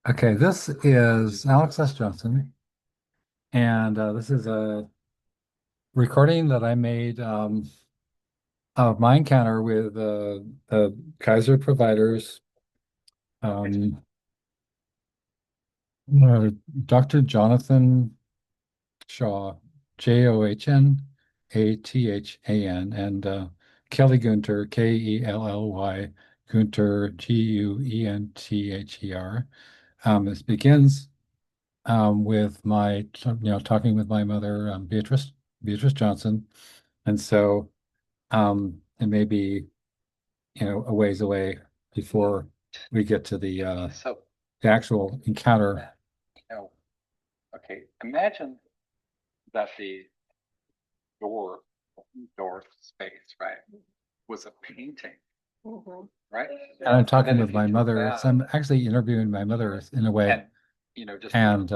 Okay, this is Alex S. Johnson, and this is a recording that I made of my encounter with the Kaiser providers, um, uh, Dr. Johnathan Shaw, Johnathan, and Kelly Guenther, Kelly, Guenther, Guenther. This begins with talking with my mother, Beatrice Johnson. And so it may be, a ways away before we get to the actual encounter. No. Okay, imagine that the door, door space, right, was a painting, right? And I'm talking then with if you my took mother. that So I'm actually interviewing my mother in a way. and, just And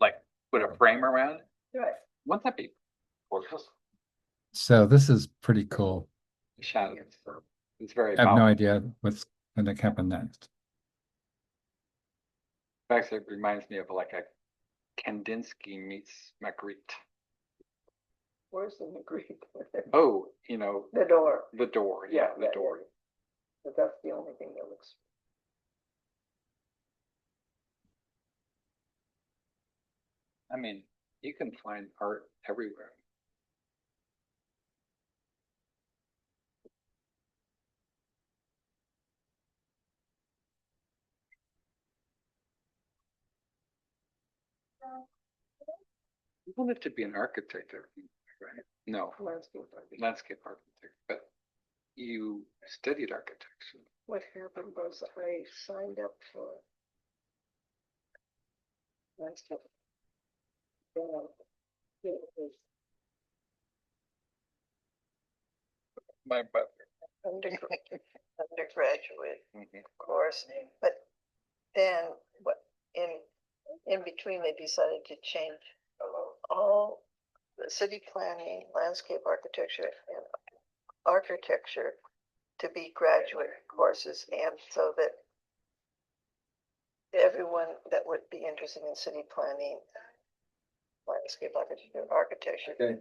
like put a frame around it, right? Wouldn't that be gorgeous? so this is pretty cool. Shadows. It's very I have no powerful. idea what's going to happen next. In fact, it reminds me of like a Kandinsky meets Magritte. Where's the Magritte? Oh, The door. the door. Yeah, the door. But that's the only thing that looks. I mean, you can find art everywhere. You wanted to be an architect, right? No, landscape architect, but you studied architecture. What happened was I signed up for landscape. It was My brother. undergraduate course, but then in between they decided to change all the city planning, landscape architecture, and architecture to be graduate courses, and so that everyone that would be interested in city planning, landscape architecture, Okay.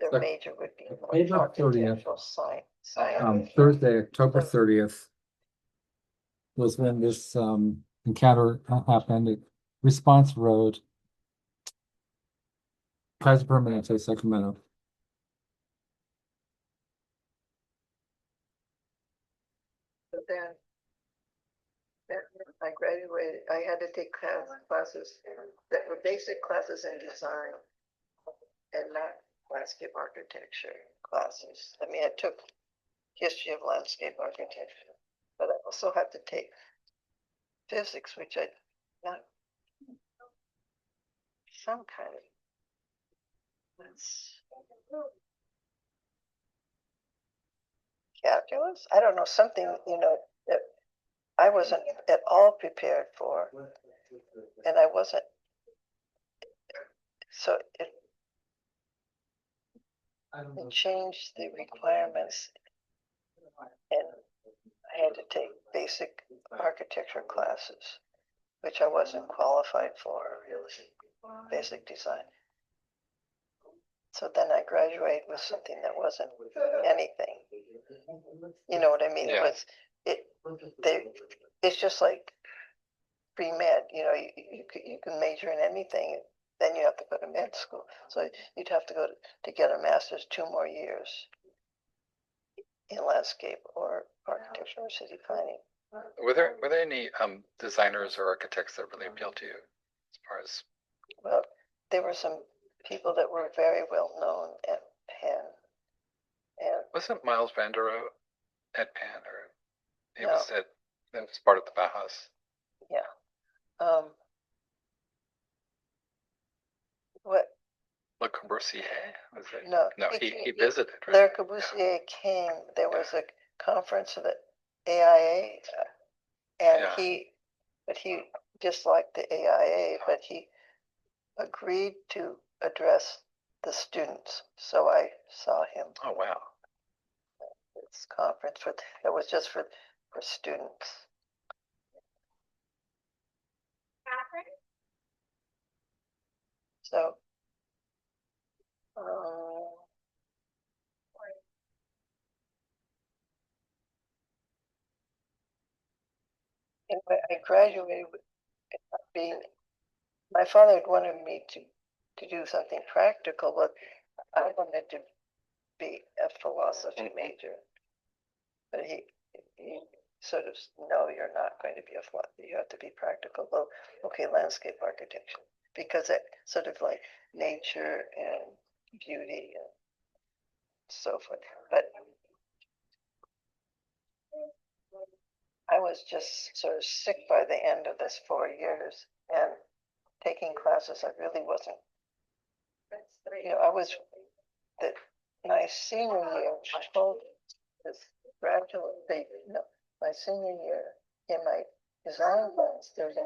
their So major would be April 30th. architectural science. Thursday, October 30th was when this encounter happened at Response Road, Kaiser Permanente, Sacramento. But then I graduated, I had to take classes that were basic classes in design and not landscape architecture classes. I mean, I took history of landscape architecture, but I also had to take physics, which I not some kind of calculus. I don't know, something, that I wasn't at all prepared for, and I wasn't. So it changed the requirements, and I had to take basic architecture classes, which I wasn't qualified for, basic design. So then I graduated with something that wasn't anything. You know what I mean? Yeah. It's just like pre-med, you can major in anything, then you have to go to med school. So you'd have to go to get a master's 2 more years in landscape or architecture or city planning. Were there any designers or architects that really appealed to you as far as? Well, there were some people that were very well known at Penn. And Wasn't Miles Vanderohe at Penn, or he No. was that was part of the Bauhaus? yeah. What? Le Corbusier, was it? No. No, he visited, right? Le Corbusier came, there was a conference of the AIA, and Yeah. he disliked the AIA, but he agreed to address the students. So I saw him Oh, wow. at this conference, it was just for students. Anyway, I graduated with being, my father had wanted me to do something practical, but I wanted to be a philosophy major. But he sort of, no, you're not going to be a philosopher. You have to be practical. Well, okay, landscape architecture, because it sort of like nature and beauty and so forth. But I was just sort of sick by the end of this 4 years, and taking classes I really wasn't. I was that my senior year. I told this graduate, no, my senior year in my design class, there's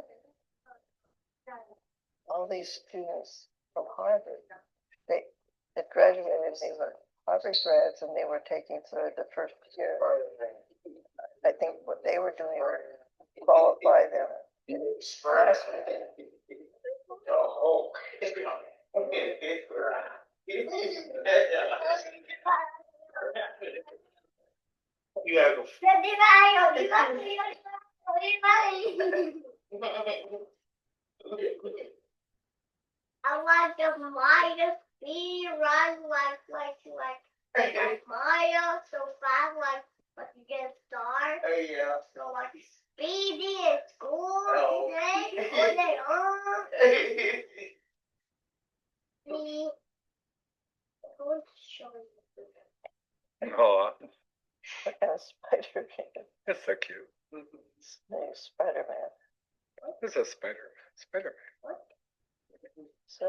all these students from Harvard. They had graduated. They were Harvard grads, and they were taking sort of the first year. I think what they were doing were qualify them. Last year. I like the minus speed run like Mario so fast like you get a star. Yeah. So like speedy and score and they earn. Me. I'm going to show you. Oh, What kind of spider man? that's so cute. Named Spider-Man. This is Spider-Man. Spider-Man. So,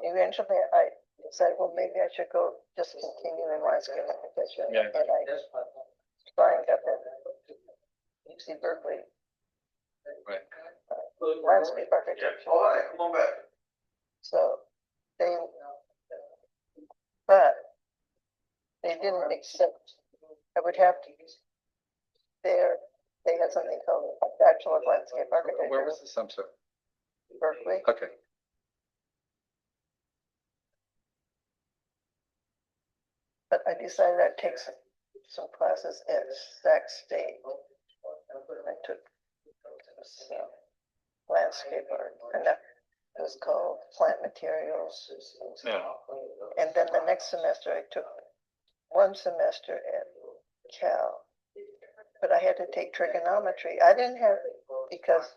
eventually I decided, well, maybe I should go just continue in landscape architecture. Yeah. And I signed up at UC Berkeley, Right. landscape architecture. So but they didn't accept, I would have to, they had something called a Bachelor of Landscape Architecture. Where was the semester? Berkeley. Okay. But I decided I'd take some classes at Sac State. I took landscape art, and that was called plant materials. Yeah. And then the next semester I took one semester at Cal, but I had to take trigonometry. I didn't have, because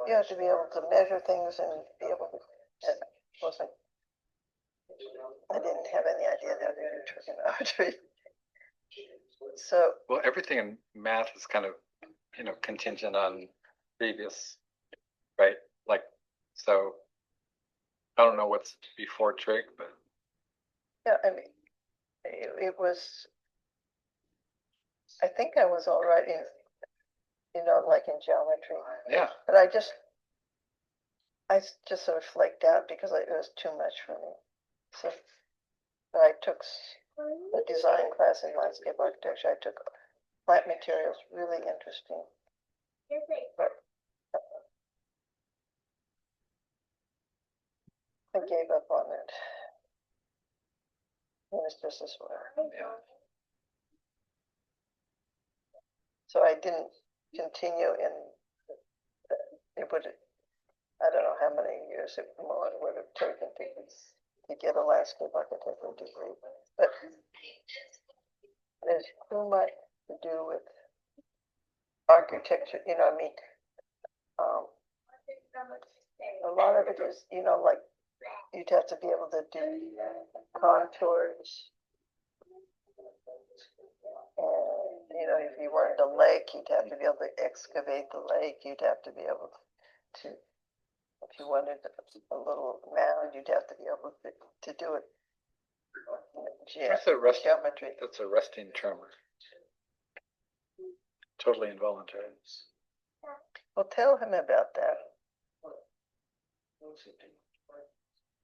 you have to be able to measure things and be able to, and I didn't have any idea how to do trigonometry. So, Well, everything in math is kind of, contingent on previous, right? Like, so I don't know what's before trig, but yeah, I mean, it was, I think I was all right in, like in geometry. yeah. But I just sort of flaked out because it was too much for me. So I took a design class in landscape architecture. I took plant materials, really interesting. But I gave up on it. It was just as well. Yeah. So I didn't continue in, it would, I don't know how many years it would have taken to get a landscape architecture degree. But there's too much to do with architecture, I mean, a lot of it is, like you'd have to be able to do contours. And, if you wanted a lake, you'd have to be able to excavate the lake. You'd have to be able to, if you wanted a little mound, you'd have to be able to do it. That's a resting, Geometry. that's a resting tremor. Totally involuntary. Well, tell him about that.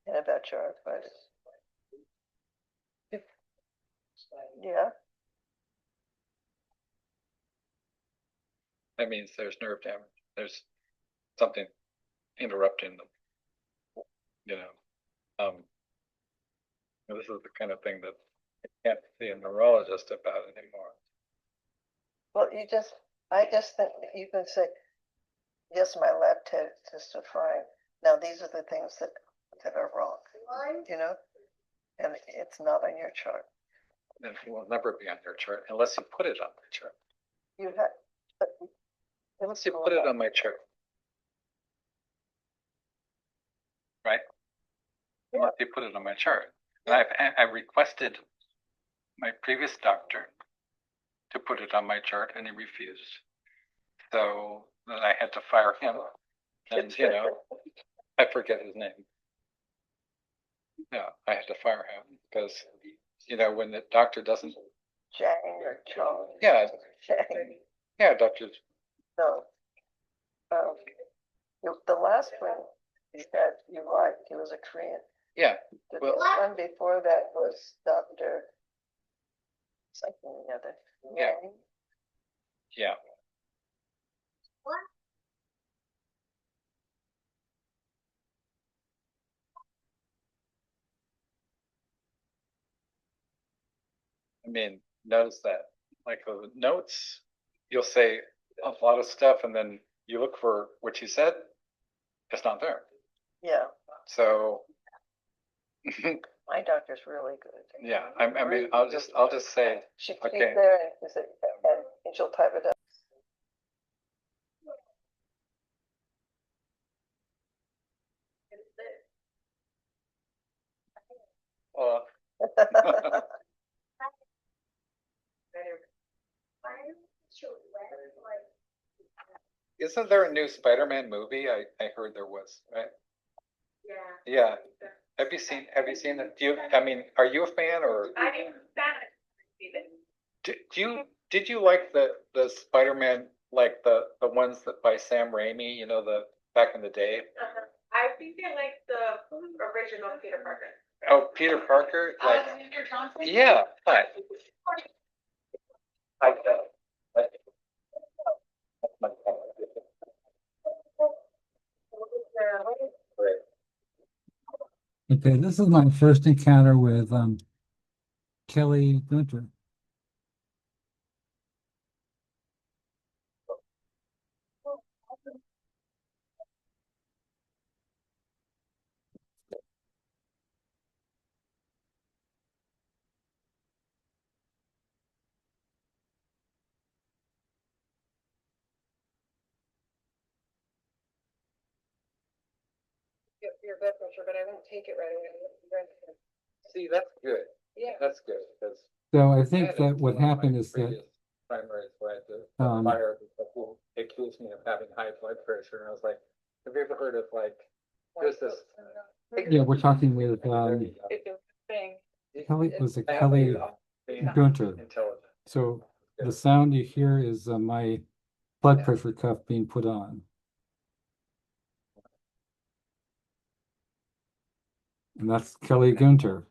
And about your arthritis. Yeah. That means there's nerve damage. There's something interrupting them. This is the kind of thing that you can't see a neurologist about anymore. Well, I just think that you can say, yes, my lab tests are fine. Now, these are the things that are wrong, you know? And it's not on your chart. Then it will never be on your chart unless you put it on my chart. You have, but Unless you put it on my chart. Right? Unless you put it on my chart. And I requested my previous doctor to put it on my chart and he refused. So then I had to fire him. And you know, I forget his name. Yeah, I had to fire him because you know when the doctor doesn't. Jang or Chong. Yeah, Jang. yeah, doctors. No. The last one you said you liked, he was a Korean. Yeah. The Well, one before that was Dr. something or the other. Yeah. Yang. Yeah. I mean, notice that like the notes, you'll say a lot of stuff and then you look for what you said, it's not there. Yeah, So my doctor's really good. yeah, I mean, I'll just say, She she's Okay. there and she'll type it up. uh, isn't there a new Spider-Man movie? I heard there was, right? Yeah. Have you seen it? I mean, are you a fan or? Did you like the Spider-Man, like the ones that by Sam Raimi, you know, the back in the day? I think I like the original Peter Parker. Oh, Peter Parker, like, yeah, hi. I, Okay, this is my first encounter with Kelly Guenther. Your blood pressure, but I won't take it right away. See, that's good. Yeah. That's good because So I think that what happened is that primaries where I had to Um, fire because people accused me of having high blood pressure, and I was like, "Have you ever heard of like there's this?" yeah, we're talking with It's a thing. Kelly, was it Kelly Guenther? Intelligent. So the sound you hear is my blood pressure cuff being put on. And that's Kelly Guenther.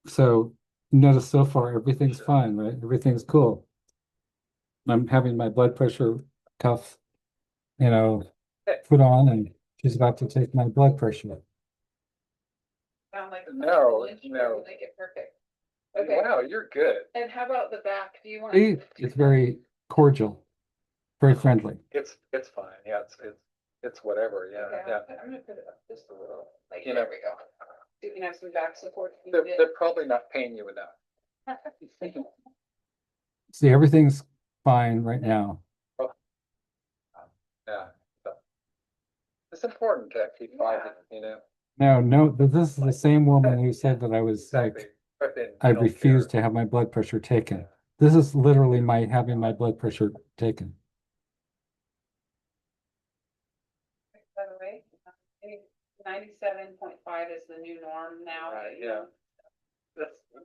So notice so far everything's fine, right? Everything's cool. I'm having my blood pressure cuff, you know, put on, and she's about to take my blood pressure. Sound like No. Make it perfect. Okay. Wow, you're good. And how about the back? Do you want? It's very cordial, very friendly. It's fine. Yeah, it's whatever. Yeah, Okay, yeah. I'm gonna put it up just a little. Like You know, there we go. So you can have some back support. they're probably not paying you enough. See, everything's fine right now. Yeah. So, it's important to keep positive, you know. Now, note that this is the same woman who said that I was like, I refused to have my blood pressure taken. This is literally my having my blood pressure taken. By the way, 97.5 is the new norm now. Right, yeah.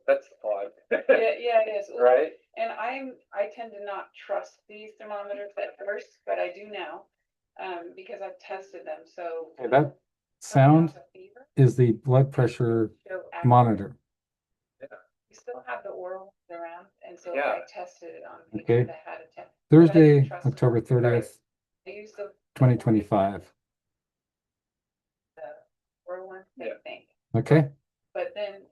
That's odd. Yeah, it is. Well, Right? And I tend to not trust these thermometers at first, but I do now, because I've tested them, so. Okay, that sound is the blood pressure monitor. We still have the oral around, and so Yeah. I tested it on people Okay. that had a test. Thursday, October 30th, I used the 2025. oral one, Yeah. same thing, Okay, but then,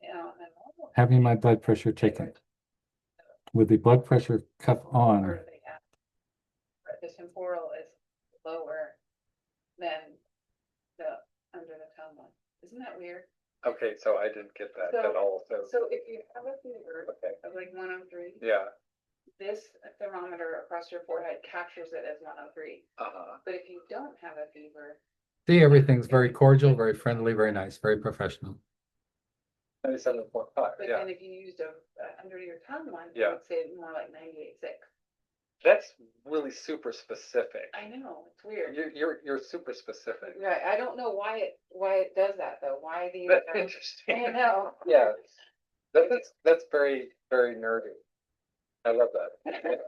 having my blood pressure taken. with the blood pressure cuff on. Or they have. But the temporal is lower than the under the tongue one. Isn't that weird? Okay, so I didn't get that So- at all, so, So if you have a fever okay, of like 103, yeah, this thermometer across your forehead captures it as 103. uh-huh. But if you don't have a fever, See, everything's very cordial, very friendly, very nice, very professional. 97.5, but yeah. then if you used a under your tongue one, it Yeah. would say more like 98.6. That's really super specific. I know, it's weird. You're super specific. Right, I don't know why it does that though. Why the That's I interesting. know. Yeah, that's very, very nerdy. I love that.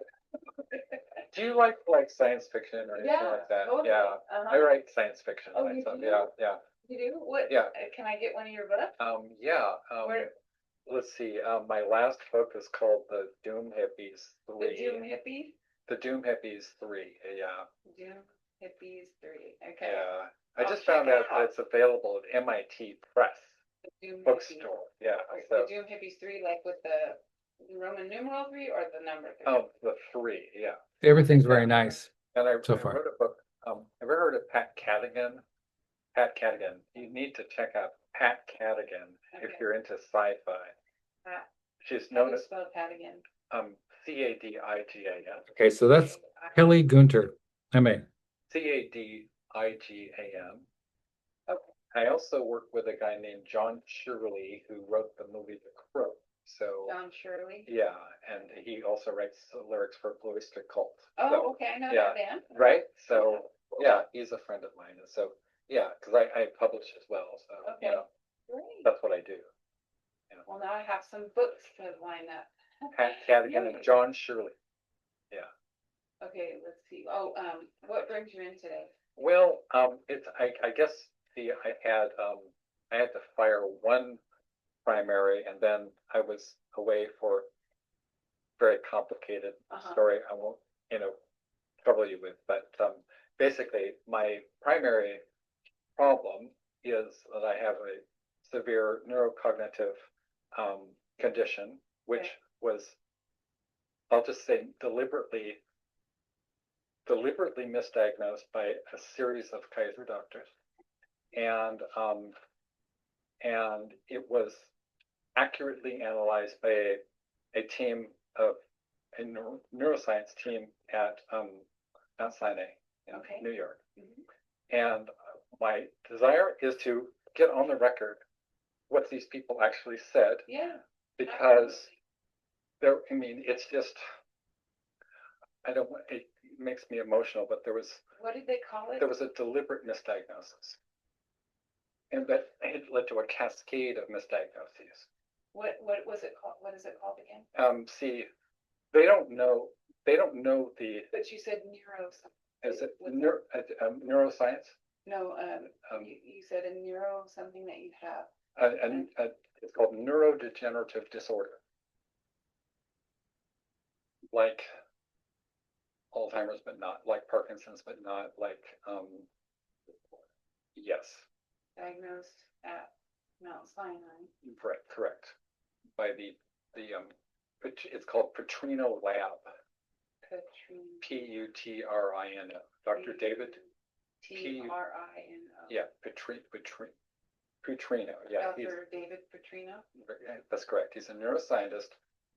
Do you like science fiction or anything Yeah, like that? totally. Yeah, Uh-huh. I write science fiction. Oh, and you stuff. do? Yeah. You do? What? Yeah. Can I get one of your books? Yeah. Where Let's see. My last book is called The Doom Hippies the 3. Doom Hippies? The Doom Hippies 3. Yeah. Doom Hippies 3. Okay. Yeah. I I'll just check found it out that out. it's available at MIT Press The Doom Hippies. bookstore. Yeah. The So, Doom Hippies 3, like with the Roman numeral 3 or the number 3? oh, the 3. Yeah. Everything's very nice. And I So I far. wrote a book. Ever heard of Pat Cadigan? Pat Cadigan. You need to check out Pat Cadigan if Okay. you're into sci-fi. Pat. She's How do known you as spell Pat again? Cadigan. Okay, so that's Kelly Guenther, MA. Cadigan. Okay. I also work with a guy named John Shirley who wrote the movie The Crow. So John Shirley. yeah, and he also writes the lyrics for Blue Oyster Cult. Oh, So, okay, I know yeah. that band. right? So yeah, he's a friend of mine. And so yeah, because I publish as well. So Okay. you know, Great. that's what I do. Well, now I have some books to line up. Pat Cadigan and Yay. John Shirley. Okay, let's see. Oh, what brings you in today? Well, it's I guess I had to fire one primary, and then I was away for very complicated Uh-huh. story. I won't trouble you with, but basically my primary problem is that I have a severe neurocognitive condition, which Okay. was, I'll just say, deliberately misdiagnosed by a series of Kaiser doctors, and it was accurately analyzed by a team of a neuroscience team at Mount Sinai in Okay. New York. Mhm. And my desire is to get on the record what these people actually said, Yeah. because absolutely. I mean, it's just, it makes me emotional, but there was What did they call it? a deliberate misdiagnosis. And that it led to a cascade of misdiagnoses. What was it called? What is it called again? See, they don't know the, But you said neuro something. is it What's neuroscience? No, Um, you said a neuro something that you have. It's called neurodegenerative disorder. Like Alzheimer's, but not like Parkinson's, but not like, yes, Diagnosed at Mount Sinai. correct. By it's called Petrino Lab, Putrino, Dr. David, Trino. yeah, Putrino, yeah, Dr. David Petrino. that's correct. He's a neuroscientist,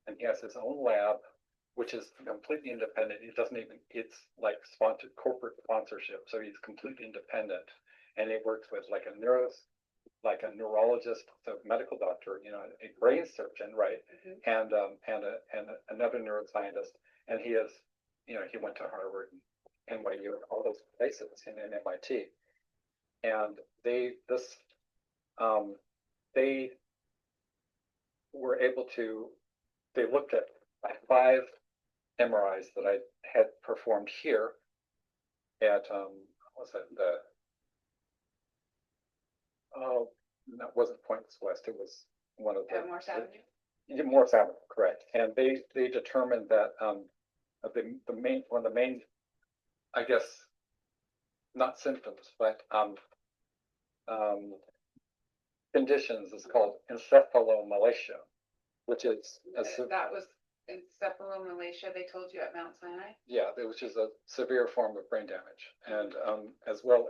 and he has his own lab, which is completely independent. It doesn't even, it's like sponsored corporate sponsorship, so he's completely independent, and he works with like a neurologist, so medical doctor, a brain surgeon, right, Mhm. and another neuroscientist, and he is, he went to Harvard and NYU and all those places, and MIT, and they were able to, they looked at 5 MRIs that I had performed here at what was it, that wasn't Points West, it was one of the At Morse Avenue. Morse Avenue, correct. And they determined that one of the main, I guess, not symptoms, but conditions is called encephalomalacia, which is That was encephalomalacia they told you at Mount Sinai? Yeah, which is a severe form of brain damage, and as well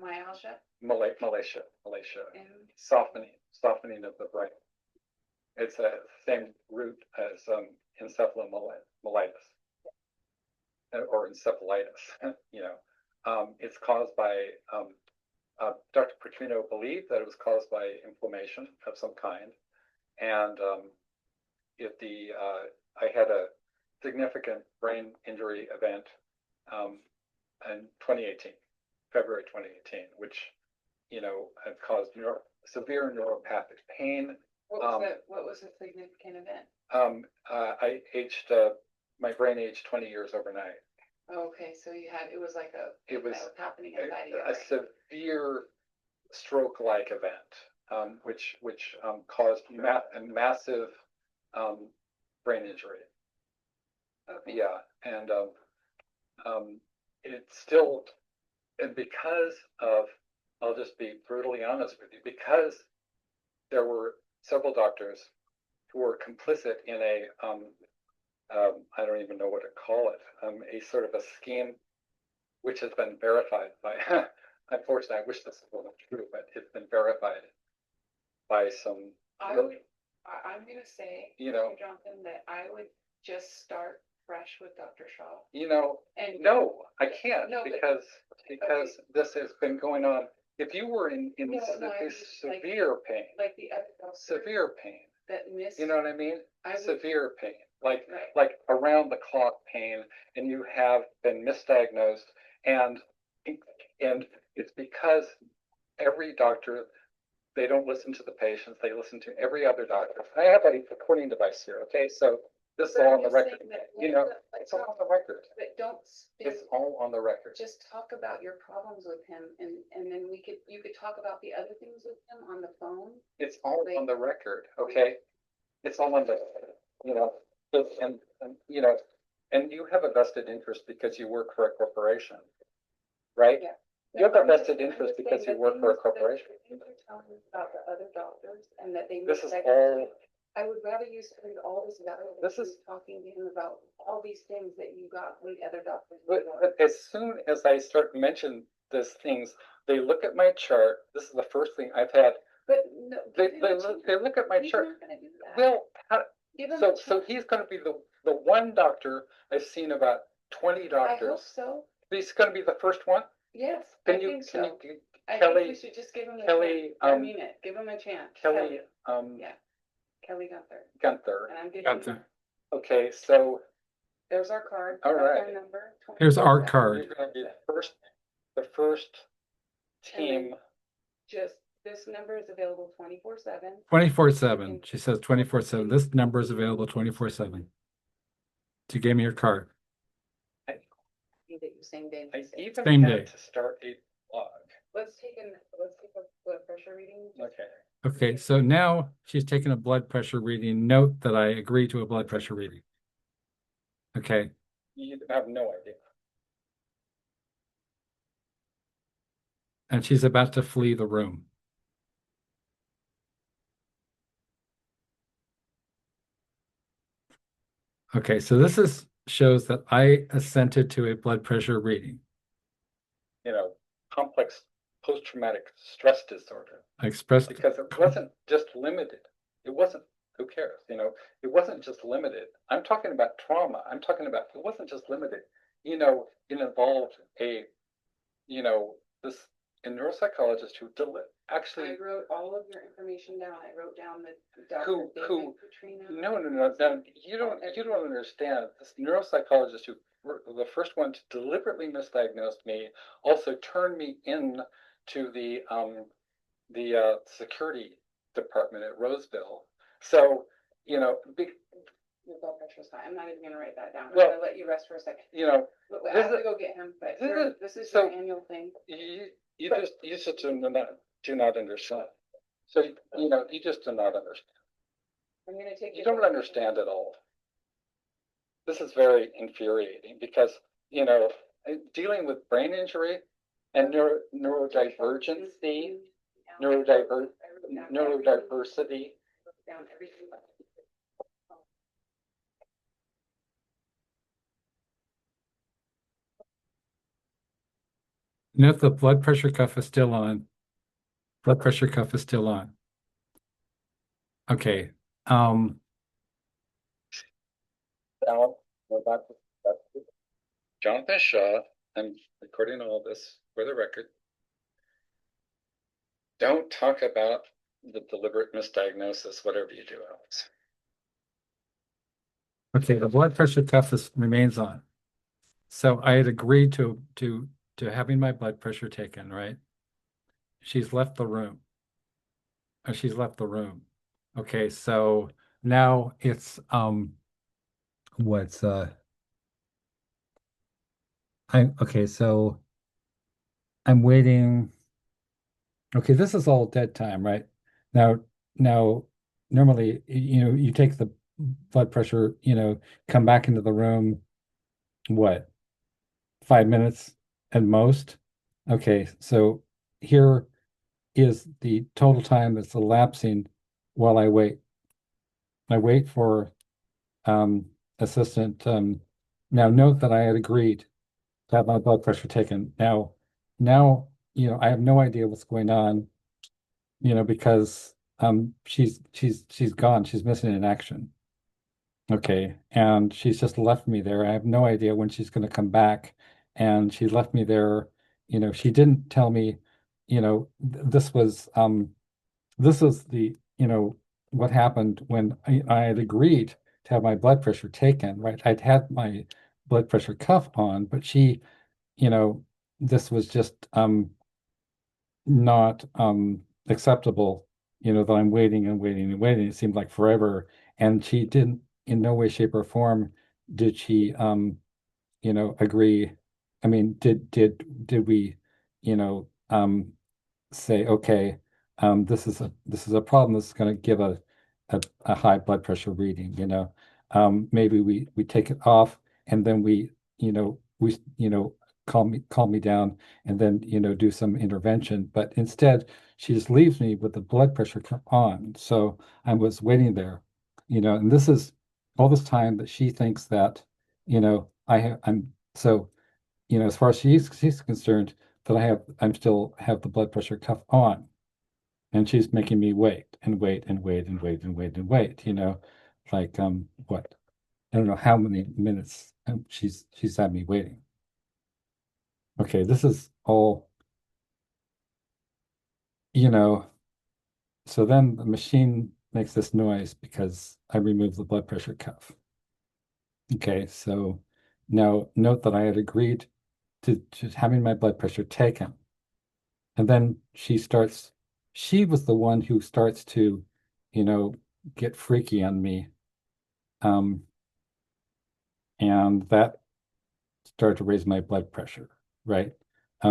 Encephalomyalgia malacia, and softening of the brain. It's a same root as encephalomyelitis or encephalitis. You know, it's caused by Dr. Petrino believed that it was caused by inflammation of some kind, and I had a significant brain injury event in 2018, February 2018, which had caused severe neuropathic pain. What was the significant event? I aged my brain aged 20 years overnight. Okay, so it was like It was that was happening inside of your a brain. severe stroke-like event, which caused a massive brain injury. Okay. Yeah, and it's still, and because of, I'll just be brutally honest with you, because there were several doctors who were complicit in I don't even know what to call it, a sort of a scheme which has been verified by, unfortunately, I wish this wasn't true, but it's been verified by some. I'm going to say, Mr. Johnson, that I would just start fresh with Dr. Shaw. And No, I can't, No, because okay. this has been going on. If you were in No, I mean, severe pain, like the other doctor severe pain, that missed. you know what I mean? I would- Severe pain, like Right. around the clock pain, and you have been misdiagnosed, and it's because every doctor, they don't listen to the patients, they listen to every other doctor. I have a recording device here, okay? So this is But all I'm on the just record. saying that, It's all on the record. But don't It's spin, all on the record. just talk about your problems with him, and then you could talk about the other things with him on the phone. It's all on the record, okay? It's all on the, and you have a vested interest because you work for a corporation, right? Yeah. You have a I'm just- vested I'm interest just because saying you the work for a things that- corporation. the things you're telling us about the other doctors and that they This is misdiagnosed all, you, I would rather you spend all this value This is- talking to him about all these things that you got from the other doctors. but as soon as I start to mention these things, they look at my chart. This is the first thing I've had. But no, They give him a chance. look at my He's chart. not gonna do that. Well, Give him so a chance. he's going to be the one doctor I've seen about 20 I hope doctors. so. He's going to be the first one. Yes, Can I you think can so. you I Kelly- think we should just give him a Kelly, chance. I mean it. Give him a chance. Kelly Yeah. Kelly Guenther. Guenther. And I'm getting. Guenther. Okay, so There's our card. All That's right. our number. Here's our 24/7. card. You're going to be the first And then- team. Just, this number is available 24/7. 24/7. She says 24/7. This number is available 24/7. She gave me your card. Same day. I even Same had day. to start a blog. Let's take a blood pressure reading. Okay. Okay, so now she's taken a blood pressure reading. Note that I agree to a blood pressure reading. Okay. You have no idea. And she's about to flee the room. Okay, so this shows that I assented to a blood pressure reading. Complex post-traumatic stress disorder. I expressed because it wasn't just limited. It wasn't, who cares? It wasn't just limited. I'm talking about trauma. I'm talking about, it wasn't just limited. It involved a neuropsychologist who actually. I wrote all of your information down. I wrote down the Dr. Who- David Petrino. No, you don't understand. This neuropsychologist who the first one to deliberately misdiagnose me also turned me in to the security department at Roseville. So, Your blood pressure's high. I'm not even gonna write that down. I'm Well, gonna let you rest for a second. you know, I have to go get him, but this is so- your annual thing. you just do not understand. So, you just do not understand. I'm gonna take. You don't understand at all. This is very infuriating because, dealing with brain injury and neurodivergency, neurodiversity, Down everything. Note the blood pressure cuff is still on. Blood pressure cuff is still on. Okay. Now, Johnathan Shaw, I'm recording all this for the record. Don't talk about the deliberate misdiagnosis, whatever you do, Alex. Okay, the blood pressure cuff remains on. So I had agreed to having my blood pressure taken, right? She's left the room. She's left the room. Okay, so now it's what's so I'm waiting. Okay, this is all dead time, right? Now normally you take the blood pressure, come back into the room, what, 5 minutes at most? Okay, so here is the total time that's elapsing while I wait. I wait for assistant. Now note that I had agreed to have my blood pressure taken. Now, I have no idea what's going on, because she's gone. She's missing in action. Okay, and she's just left me there. I have no idea when she's going to come back, and she left me there. She didn't tell me, this was the, what happened when I had agreed to have my blood pressure taken, right? I'd had my blood pressure cuff on, but you know, this was just not acceptable, that I'm waiting and waiting and waiting. It seemed like forever. And she didn't, in no way, shape, or form, did she agree. I mean, did we, you know, say, okay, this is a problem that's going to give a high blood pressure reading, maybe we take it off, and then we calm me down, and then do some intervention. But instead she just leaves me with the blood pressure on. So I was waiting there, and this is all this time that she thinks that I'm so, as far as she's concerned, that I'm still have the blood pressure cuff on, and she's making me wait and wait and wait and wait and wait and wait. Like what? I don't know how many minutes she's had me waiting. Okay, this is all, you know. So then the machine makes this noise because I removed the blood pressure cuff. Okay, so now note that I had agreed to having my blood pressure taken. And then she was the one who starts to, you know, get freaky on me. Um, and that started to raise my blood pressure, right?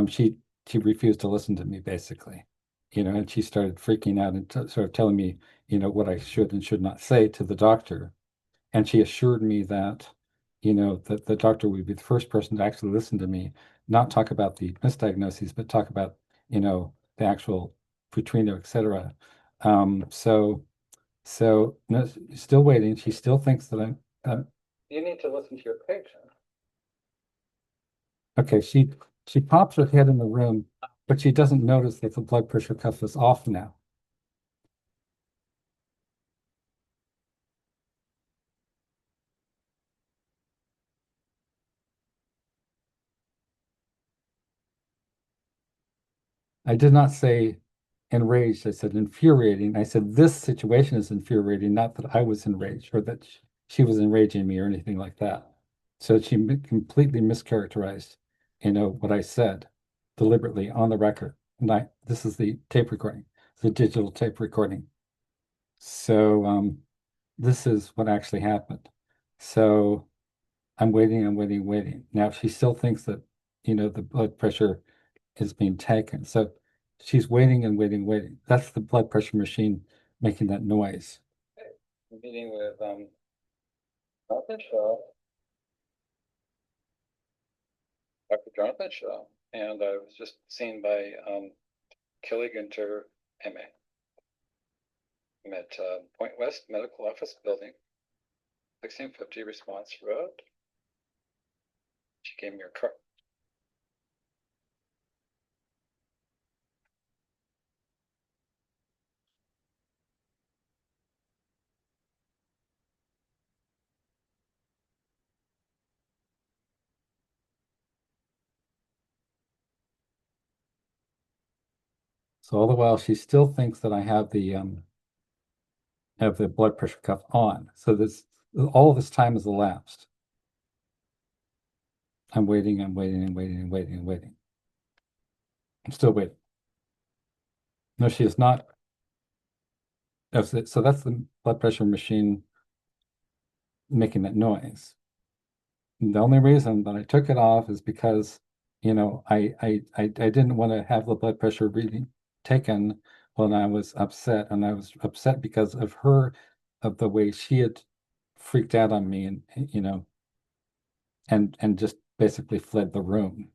She refused to listen to me, basically, and she started freaking out and sort of telling me, what I should and should not say to the doctor. And she assured me that, that the doctor would be the first person to actually listen to me, not talk about the misdiagnoses, but talk about, the actual neutrino, et cetera. So no, still waiting. She still thinks that you need to listen to your patient. Okay, she pops her head in the room, but she doesn't notice that the blood pressure cuff is off now. I did not say enraged. I said infuriating. I said this situation is infuriating, not that I was enraged or that she was enraging me or anything like that. So she completely mischaracterized, what I said deliberately on the record. And this is the tape recording, the digital tape recording. So this is what actually happened. So I'm waiting, I'm waiting, waiting. Now she still thinks that, the blood pressure is being taken. So she's waiting and waiting, waiting. That's the blood pressure machine making that noise. I'm meeting with Johnathan Shaw, Dr. Johnathan Shaw, and I was just seen by Kelly Guenther, MA. I'm at Point West Medical Office Building, 1650 Response Road. She gave me her card. So all the while she still thinks that I have the blood pressure cuff on. So this all this time has elapsed. I'm waiting, I'm waiting, and waiting, and waiting, and waiting. I'm still waiting. No, she is not. So that's the blood pressure machine making that noise. The only reason that I took it off is because, I didn't want to have the blood pressure reading taken when I was upset, and I was upset because of the way she had freaked out on me, and just basically fled the room,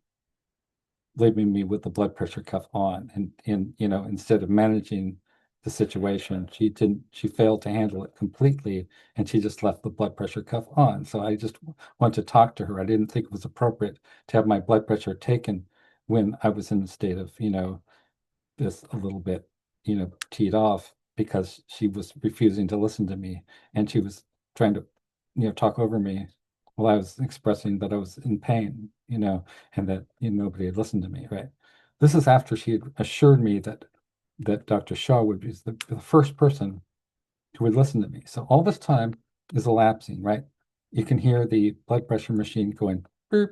leaving me with the blood pressure cuff on. And instead of managing the situation, she failed to handle it completely, and she just left the blood pressure cuff on. So I just want to talk to her. I didn't think it was appropriate to have my blood pressure taken when I was in a state of, this a little bit, teed off, because she was refusing to listen to me, and she was trying to, talk over me while I was expressing that I was in pain, and that, nobody had listened to me, right? This is after she had assured me that Dr. Shaw would be the first person who would listen to me. So all this time is elapsing, right? You can hear the blood pressure machine going beep,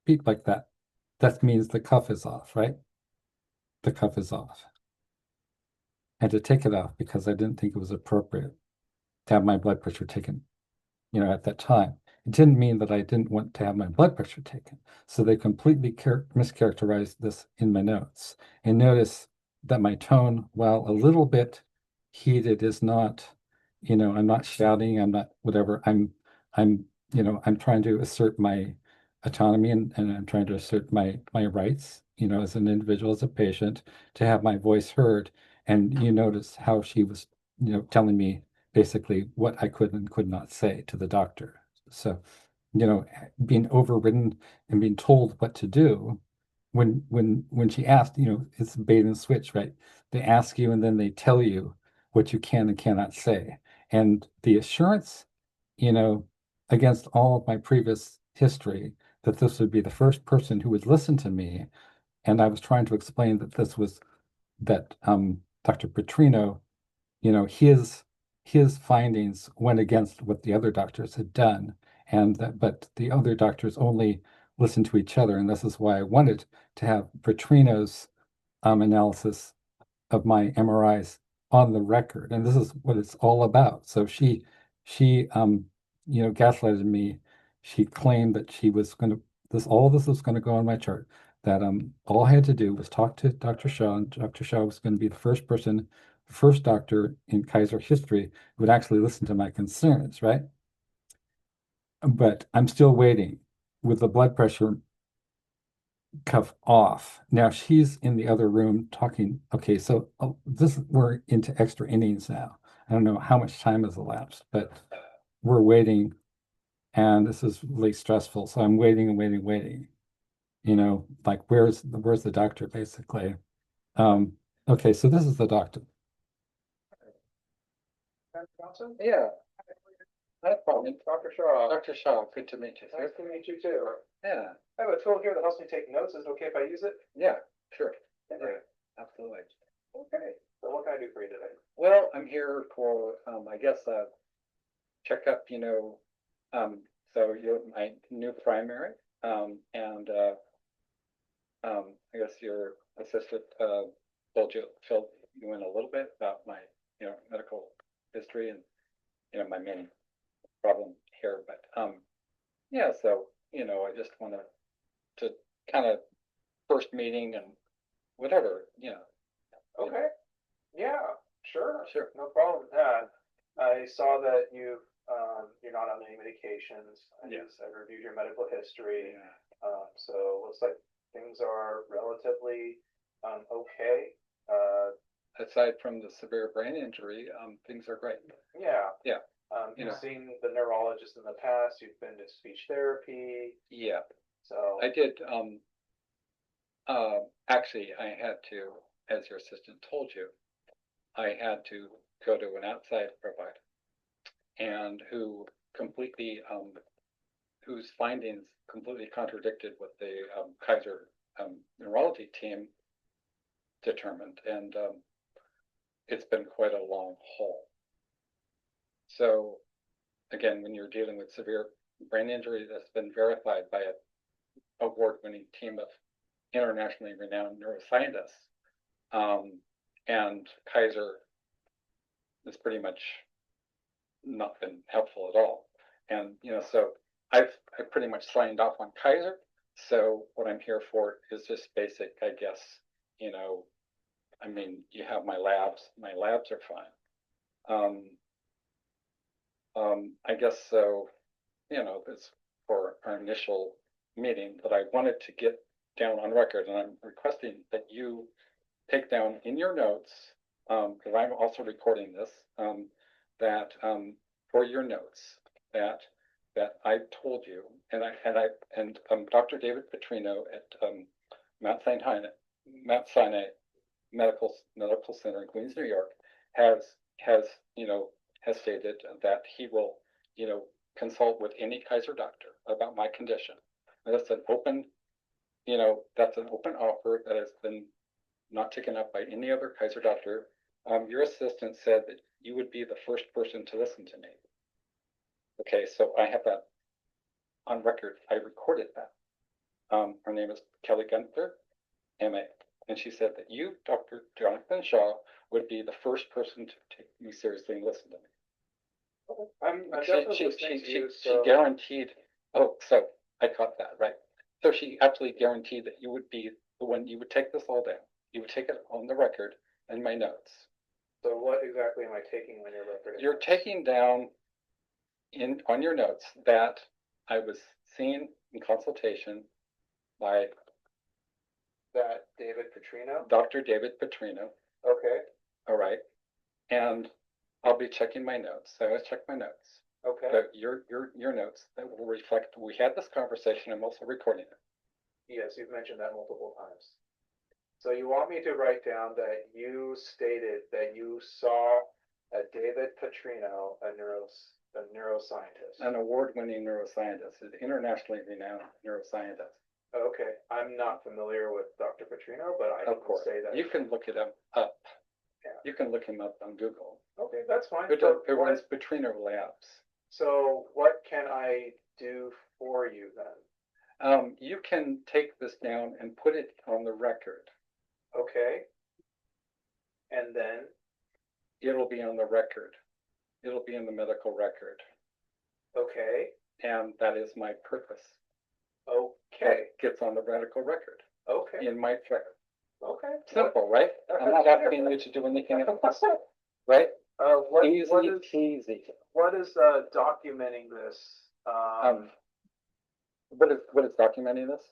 beep like that. That means the cuff is off, right? The cuff is off. I had to take it off because I didn't think it was appropriate to have my blood pressure taken, at that time. It didn't mean that I didn't want to have my blood pressure taken. So they completely mischaracterized this in my notes. And notice that my tone, while a little bit heated, is not, I'm not shouting, I'm not whatever. I'm trying to assert my autonomy, and I'm trying to assert my rights, as an individual, as a patient, to have my voice heard. And you notice how she was, telling me basically what I could and could not say to the doctor. So, being overridden and being told what to do, when she asked, it's bait and switch, right? They ask you and then they tell you what you can and cannot say. And the assurance, you know, against all of my previous history, that this would be the first person who would listen to me. And I was trying to explain that Dr. Petrino, his findings went against what the other doctors had done, but the other doctors only listened to each other, and this is why I wanted to have Petrino's analysis of my MRIs on the record, and this is what it's all about. So she gaslighted me. She claimed that she was going to all this was going to go on my chart. That all I had to do was talk to Dr. Shaw, and Dr. Shaw was going to be the first doctor in Kaiser history who would actually listen to my concerns, right? But I'm still waiting with the blood pressure cuff off. Now she's in the other room talking. Okay, so we're into extra innings now. I don't know how much time has elapsed, but we're waiting, and this is really stressful. So I'm waiting and waiting, waiting. Like where's the doctor basically? Um, okay, so this is the doctor. Yeah, no problem. Dr. Shaw. Dr. Shaw, good to meet you. Nice to meet you too. Yeah, I have a tool here that helps me take notes. Is it okay if I use it? yeah, sure. Yeah. Absolutely. Okay. So what can I do for you today? Well, I'm here for, I guess, checkup, so you're my new primary, and I guess your assistant filled you in a little bit about my, medical history and, my main problem here. But yeah, so, I just wanted to kind of first meeting and whatever, Okay. Yeah, sure. Sure. No problem. I saw that you're not on any medications. Yes. I reviewed your medical history. Yeah. So looks like things are relatively okay. Aside from the severe brain injury, things are great. Yeah. Yeah. You've seen the neurologist in the past. You've been to speech therapy. Yeah. So I did. Actually, I had to, as your assistant told you, I had to go to an outside provider, and whose findings completely contradicted what the Kaiser neurology team determined, and it's been quite a long haul. So again, when you're dealing with severe brain injury that's been verified by an award-winning team of internationally renowned neuroscientists, and Kaiser has pretty much not been helpful at all. And so I've pretty much signed off on Kaiser. So what I'm here for is just basic, I guess. I mean, you have my labs. My labs are fine. I guess so. It's for our initial meeting that I wanted to get down on record, and I'm requesting that you take down in your notes, because I'm also recording this, that for your notes that I told you, and Dr. David Petrino at Mount Sinai Medical Center in Queens, New York, has stated that he will consult with any Kaiser doctor about my condition. And that's an open offer that has been not taken up by any other Kaiser doctor. Your assistant said that you would be the first person to listen to me. Okay, so I have that on record. I recorded that. Her name is Kelly Guenther, MA. And she said that you, Dr. Johnathan Shaw, would be the first person to take me seriously and listen to me. I'm definitely listening to you. She guaranteed. Oh, so I caught that, right? So she actually guaranteed that you would be the one. You would take this all down. You would take it on the record and my notes. So what exactly am I taking on your record? You're taking down on your notes that I was seen in consultation by that David Petrino? Dr. David Petrino. Okay. All right. And I'll be checking my notes. I always check my notes. Okay. But your notes that will reflect we had this conversation. I'm also recording it. Yes, you've mentioned that multiple times. So you want me to write down that you stated that you saw a David Petrino, a neuroscientist. An award-winning neuroscientist, an internationally renowned neuroscientist. Okay, I'm not familiar with Dr. Petrino, but I can say that. You can look it up. Yeah. You can look him up on Google. Okay, that's fine. It runs Petrino Labs. So what can I do for you then? You can take this down and put it on the record. Okay. And then? It'll be on the record. It'll be in the medical record. Okay. And that is my purpose. Okay. That gets on the medical record. Okay. In my record. Okay. Simple, right? I'm not asking you to do anything else. Right? Easy. What is documenting this? What is documenting this?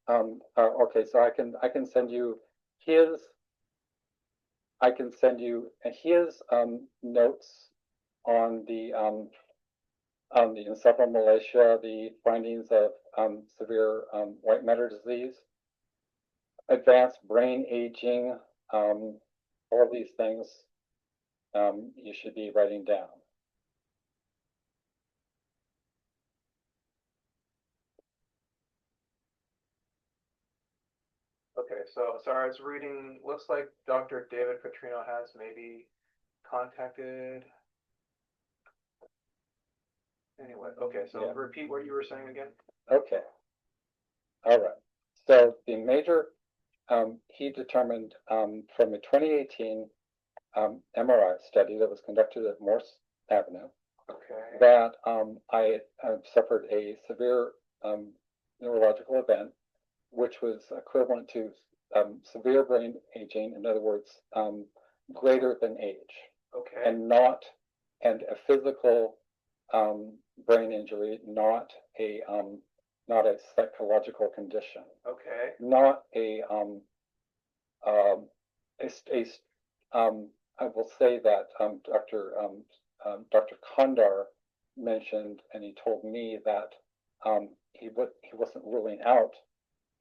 Okay, so I can send you his notes on the encephalomalacia, the findings of severe white matter disease, advanced brain aging, all these things you should be writing down. Okay, so I was reading, looks like Dr. David Petrino has maybe contacted. Anyway, okay, so Yeah. repeat what you were saying again. Okay. All right. So the major, he determined from a 2018 MRI study that was conducted at Morse Avenue Okay. that I suffered a severe neurological event, which was equivalent to severe brain aging. In other words, greater than age, Okay. and a physical brain injury, not a psychological condition, Okay. not I will say that Dr. Kondar mentioned, and he told me that he wasn't ruling out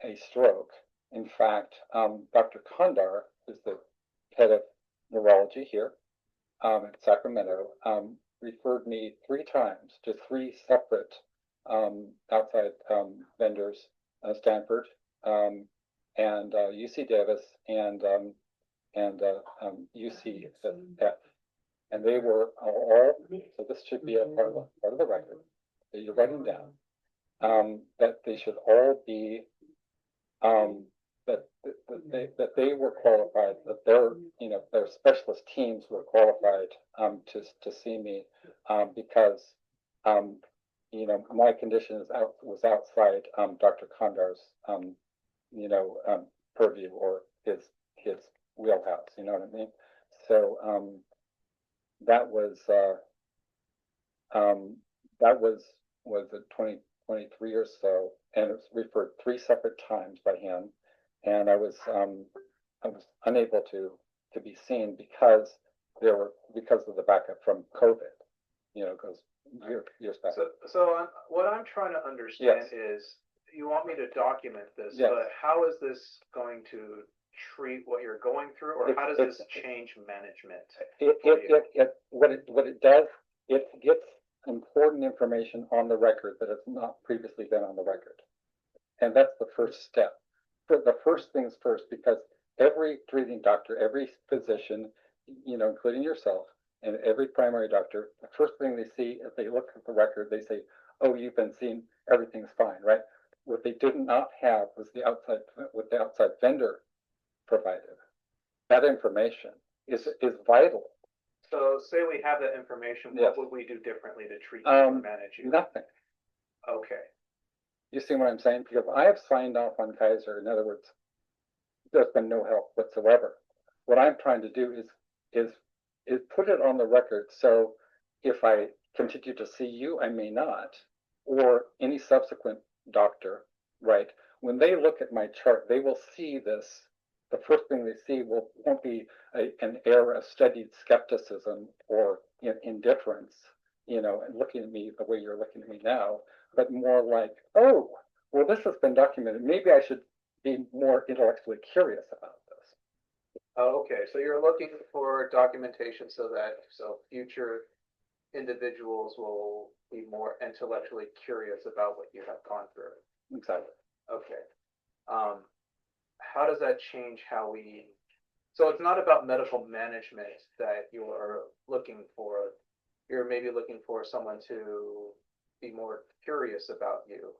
a stroke. In fact, Dr. Kondar is the head of neurology here at Sacramento, referred me 3 times to 3 separate outside vendors, Stanford, and UC Davis and UCF. And they were all, so this should be a part of the record that you're writing down, that they should all be, that they were qualified, that their specialist teams were qualified to see me, because my condition was outside Dr. Kondar's purview or his wheelhouse. You know what I mean? So that was at 2023 or so, and it was referred 3 separate times by him, and I was unable to be seen because of the backup from COVID. Goes years back. So what I'm trying to understand is, you want me to document this, but how is this going to treat what you're going through, or how does this change management? What it does, it gets important information on the record that has not previously been on the record, and that's the first step. The first things first, because every treating doctor, every physician, including yourself, and every primary doctor, the first thing they see if they look at the record, they say, "Oh, you've been seen, everything's fine," right? What they did not have was what the outside vendor provided. That information is vital. So say we have that information, what would we do differently to treat you or manage you? Nothing. Okay. You see what I'm saying? Because I have signed off on Kaiser. In other words, there's been no help whatsoever. What I'm trying to do is put it on the record, so if I continue to see you, I may not, or any subsequent doctor, right? When they look at my chart, they will see this. The first thing they see won't be an air of studied skepticism or indifference, and looking at me the way you're looking at me now, but more like, oh, well, this has been documented. Maybe I should be more intellectually curious about this. Oh, okay. So you're looking for documentation so future individuals will be more intellectually curious about what you have gone through. Exactly. Okay. How does that change how we? So it's not about medical management that you are looking for. You're maybe looking for someone to be more curious about you.